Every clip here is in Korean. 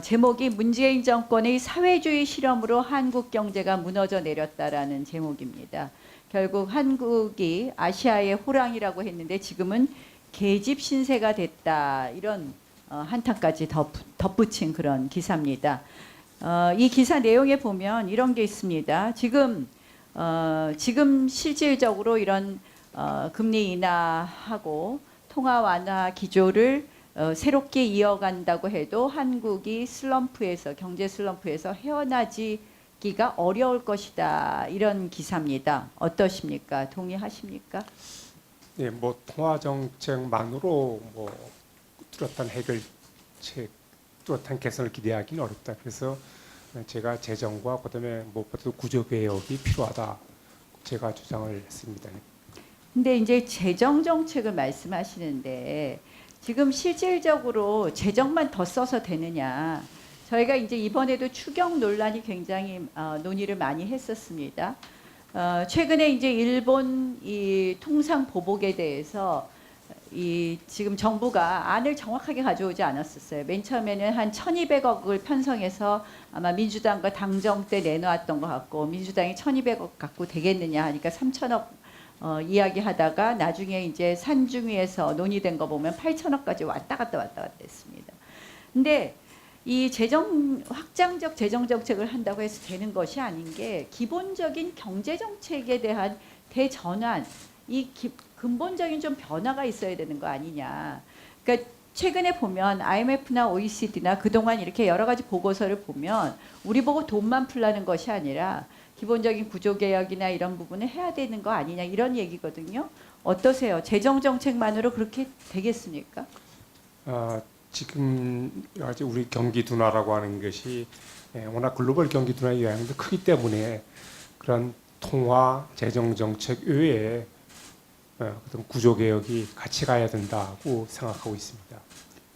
제목이 문재인 정권의 사회주의 실험으로 한국 경제가 무너져 내렸다라는 제목입니다. 결국 한국이 아시아의 호랑이라고 했는데 지금은 계집 신세가 됐다, 이런 한탄까지 덧붙인 그런 기사입니다. 이 기사 내용에 보면 이런 게 있습니다. 지금 실질적으로 이런 금리 인하하고 통화 완화 기조를 새롭게 이어간다고 해도 한국이 경제 슬럼프에서 헤어나지기가 어려울 것이다, 이런 기사입니다. 어떠십니까? 동의하십니까? 예, 뭐 통화 정책만으로 뭐 뚜렷한 해결책, 뚜렷한 개선을 기대하기는 어렵다. 그래서 제가 재정과 그다음에 무엇보다도 구조 개혁이 필요하다, 제가 주장을 했습니다. 근데 이제 재정 정책을 말씀하시는데 지금 실질적으로 재정만 더 써서 되느냐? 저희가 이제 이번에도 추경 논란이 굉장히 논의를 많이 했었습니다. 최근에 이제 일본 이 통상 보복에 대해서 지금 정부가 안을 정확하게 가져오지 않았었어요. 맨 처음에는 한 1,200억을 편성해서 아마 민주당과 당정 때 내놓았던 것 같고, 민주당이 1,200억 갖고 되겠느냐 하니까 3,000억 이야기하다가 나중에 이제 산중위에서 논의된 거 보면 8,000억까지 왔다 갔다 했습니다. 근데 이 확장적 재정 정책을 한다고 해서 되는 것이 아닌 게, 기본적인 경제 정책에 대한 대전환, 근본적인 좀 변화가 있어야 되는 거 아니냐. 그러니까 최근에 보면 IMF나 OECD나 그동안 이렇게 여러 가지 보고서를 보면 우리 보고 돈만 풀라는 것이 아니라 기본적인 구조개혁이나 이런 부분을 해야 되는 거 아니냐, 이런 얘기거든요. 어떠세요? 재정 정책만으로 그렇게 되겠습니까? 지금 아직 우리 경기 둔화라고 하는 것이 워낙 글로벌 경기 둔화의 영향도 크기 때문에 그런 통화 재정 정책 외에 어떤 구조 개혁이 같이 가야 된다고 생각하고 있습니다.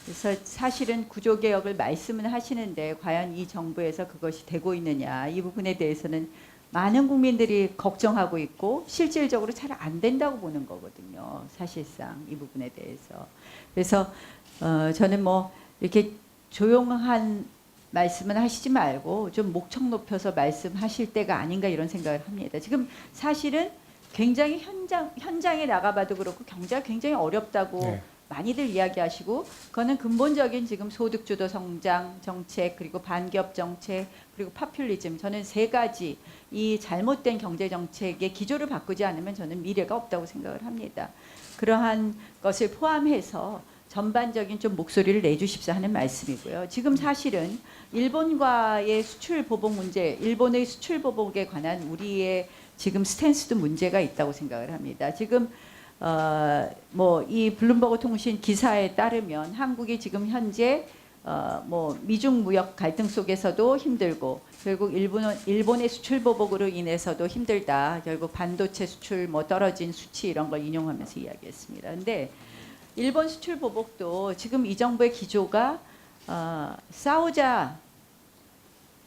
그래서 사실은 구조개혁을 말씀은 하시는데 과연 이 정부에서 그것이 되고 있느냐, 이 부분에 대해서는 많은 국민들이 걱정하고 있고 실질적으로 잘 안 된다고 보는 거거든요. 사실상 이 부분에 대해서. 그래서 저는 뭐 이렇게 조용한 말씀은 하시지 말고 좀 목청 높여서 말씀하실 때가 아닌가, 이런 생각을 합니다. 지금 사실은 굉장히 현장에 나가봐도 그렇고 경제가 굉장히 어렵다고 네. 많이들 이야기하시고, 그거는 근본적인 지금 소득주도 성장 정책, 그리고 반기업 정책, 그리고 파퓰리즘, 저는 세 가지 이 잘못된 경제 정책의 기조를 바꾸지 않으면 저는 미래가 없다고 생각을 합니다. 그러한 것을 포함해서 전반적인 좀 목소리를 내주십사 하는 말씀이고요. 지금 사실은 일본과의 수출 보복 문제, 일본의 수출 보복에 관한 우리의 지금 스탠스도 문제가 있다고 생각을 합니다. 지금 뭐 이 블룸버그 통신 기사에 따르면 한국이 지금 현재 뭐 미중 무역 갈등 속에서도 힘들고, 결국 일본의 수출 보복으로 인해서도 힘들다. 결국 반도체 수출 뭐 떨어진 수치, 이런 걸 인용하면서 이야기했습니다. 근데 일본 수출 보복도 지금 이 정부의 기조가 싸우자,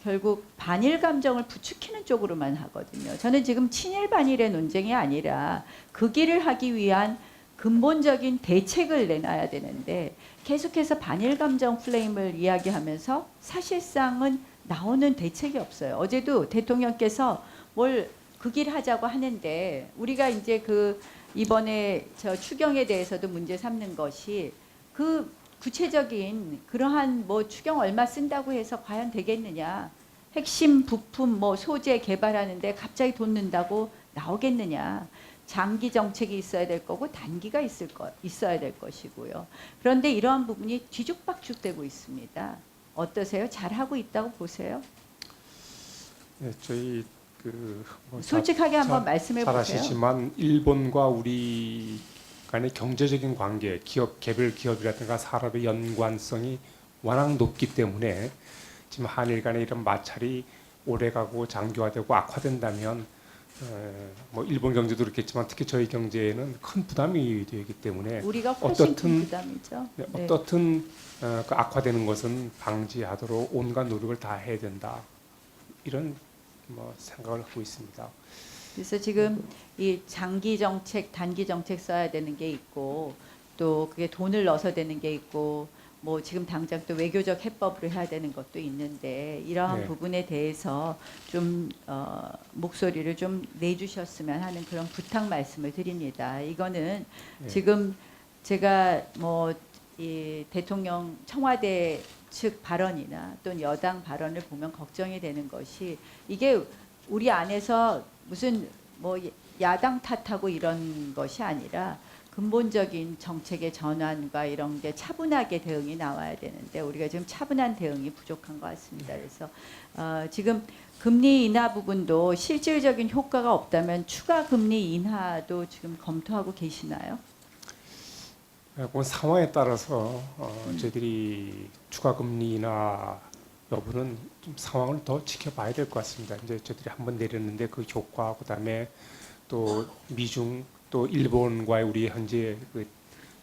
결국 반일 감정을 부추기는 쪽으로만 하거든요. 저는 지금 친일 반일의 논쟁이 아니라 그 길을 하기 위한 근본적인 대책을 내놔야 되는데 계속해서 반일 감정 플레임을 이야기하면서 사실상은 나오는 대책이 없어요. 어제도 대통령께서 뭘 그 길 하자고 하는데, 우리가 이제 이번에 저 추경에 대해서도 문제 삼는 것이 구체적인 그러한 뭐 추경 얼마 쓴다고 해서 과연 되겠느냐, 핵심 부품 뭐 소재 개발하는데 갑자기 돈 넣는다고 나오겠느냐, 장기 정책이 있어야 될 거고 단기가 있어야 될 것이고요. 그런데 이러한 부분이 뒤죽박죽되고 있습니다. 어떠세요? 잘하고 있다고 보세요? 네, 저희 뭐 솔직하게 한번 말씀해 잘 보세요. 아시지만 일본과 우리 간의 경제적인 관계, 개별 기업이라든가 산업의 연관성이 워낙 높기 때문에 지금 한일 간의 이런 마찰이 오래가고 장기화되고 악화된다면 뭐 일본 경제도 그렇겠지만 특히 저희 경제에는 큰 부담이 되기 때문에 우리가 훨씬 큰 부담이죠. 네, 네. 어떻든 그 악화되는 것은 방지하도록 온갖 노력을 다 해야 된다, 이런 뭐 생각을 하고 있습니다. 그래서 지금 이 장기 정책, 단기 정책 써야 되는 게 있고, 또 그게 돈을 넣어서 되는 게 있고, 뭐 지금 당장 또 외교적 해법으로 해야 되는 것도 있는데 이러한 네. 부분에 대해서 좀 목소리를 좀 내주셨으면 하는 그런 부탁 말씀을 드립니다. 이거는 네. 지금 제가 뭐 이 대통령 청와대 측 발언이나 또는 여당 발언을 보면 걱정이 되는 것이 이게 우리 안에서 무슨 뭐 야당 탓하고 이런 것이 아니라 근본적인 정책의 전환과 이런 게 차분하게 대응이 나와야 되는데 우리가 지금 차분한 대응이 부족한 것 같습니다. 그래서 지금 금리 인하 부분도 실질적인 효과가 없다면 추가 금리 인하도 지금 검토하고 계시나요? 그 상황에 따라서 저희들이 추가 금리나 여부는 좀 상황을 더 지켜봐야 될 것 같습니다. 이제 저희들이 한번 내렸는데 그 효과, 그다음에 또 미중 또 일본과의 우리 현재 그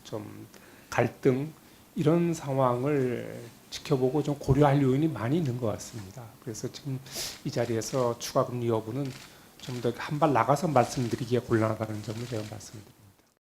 좀 갈등 이런 상황을 지켜보고 좀 고려할 요인이 많이 있는 것 같습니다. 그래서 지금 이 자리에서 추가 금리 여부는 좀 더 한 발 나가서 말씀드리기가 곤란하다는 점을 제가 말씀드립니다.